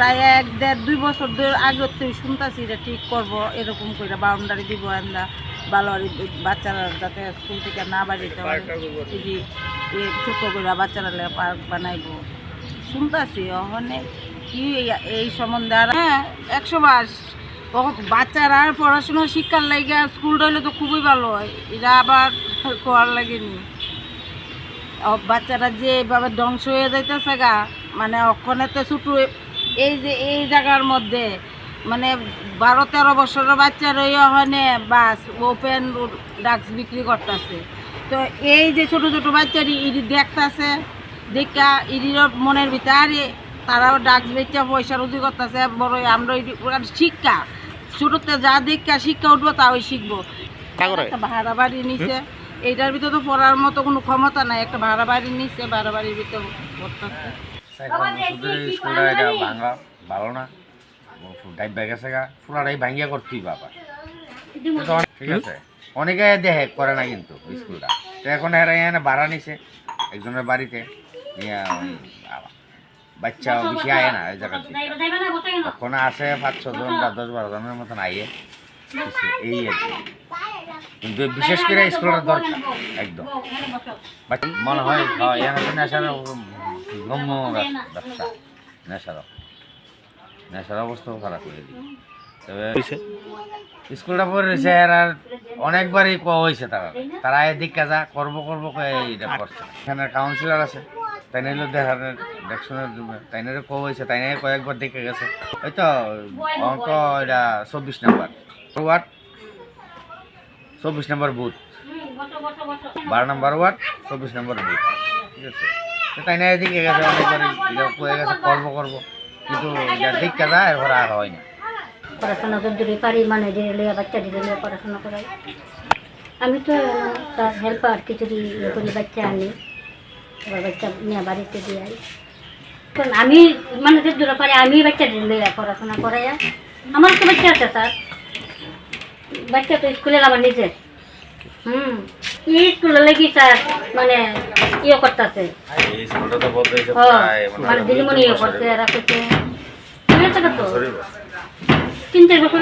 প্রায় 1-1.5-2 বছর ধরে আগে থেকে শুনতেছি এটা ঠিক করবো, এরকম করে বাউন্ডারি দিব আমরা ভালো বাচ্চারা যাতে স্কুল থেকে না বাড়িতে ছোট করে বাচ্চারা পার্ক বানাইবো শুনতেছি। ওখানে কি এই সম্বন্ধে আর হ্যাঁ 100 বার বাচ্চারা আর পড়াশোনার শিক্ষার লাগে স্কুল রইলে তো খুবই ভালো হয়, এরা আবার করার লাগেনি। বাচ্চারা যে এভাবে ধ্বংস হয়ে যাইতেছে গা, মানে ওখানে তো ছোটো এই জায়গার মধ্যে মানে 12-13 বছরের বাচ্চা রই ওখানে বাস ওপেন ড্রাগস বিক্রি করতেছে। তো এই যে ছোটো ছোটো বাচ্চারি ইডি দেখতেছে দেখা ইডির মনের ভিতরে তারাও ড্রাগস বেচা পয়সা রুজি করতেছে। বড় আমরা শিক্ষা ছোটোতে যা দেখা শিক্ষা উঠবো তা ওই শিখবো। একটা ভাড়া বাড়ি নিছে, এইটার ভিতরে তো পড়ার মতো কোনো ক্ষমতা নাই, একটা ভাড়া বাড়ি নিচ্ছে, ভাড়া বাড়ির ভিতরে পড়তেছে। স্কুলটা ভাঙা ভালো না, ডাইব গেছে গা পুরাটাই ভাঙ্গিয়া করতেই বাবা, ঠিক আছে। অনেকে দেখে করে না কিন্তু স্কুলটা, তো এখন এরা এখানে ভাড়া নিছে একজনের বাড়িতে, বাচ্চা বেশি আয় না এই জায়গার দিকে, তখন আসে 5-6 জন বা 10-12 জনের মতন আইয়ে এই আর কি। কিন্তু বিশেষ করে স্কুলের দরকার একদম মনে হয় এখানে নেশার গ্রম্য ব্যবসা, নেশার অবস্থাও খারাপ করে দিই। তবে স্কুলটা পড়ে রয়েছে আর অনেকবারই কোয়া হয়েছে, তারা এদিক কাজা করবো এটা করছে। এখানে কাউন্সিলর আছে, তাই নিলো দেখশনের তাইনারে কোয়া হয়েছে, তাই নিয়ে কয়েকবার দেখে গেছে। ওই তো অঙ্ক এটা 24 নম্বর ওয়ার্ড, 24 নম্বর বুথ, 12 নম্বর ওয়ার্ড, 24 নম্বর বুথ, ঠিক আছে। তো তাই নিয়ে এদিকে গেছে অনেকবারই কয়ে গেছে করবো, কিন্তু দিক কাজা এরপর আর হয় না। পড়াশোনা যদি পারি মানে যে বাচ্চা দিলে পড়াশোনা করাই, আমি তো তার হেল্পার কিছু করি, বাচ্চা আনি এবার বাচ্চা নিয়ে বাড়িতে দিয়ে আই। কারণ আমি মানে যে দূরে পারি আমি বাচ্চা দিলে পড়াশোনা করাই। আমার তো বাচ্চা আছে স্যার, বাচ্চা তো স্কুলে আমার নিজে এই স্কুলে লেগে স্যার মানে ইয়ে করতেছে, মানে দিদিমণি ইয়ে করছে, রাখছে 3-4 বছর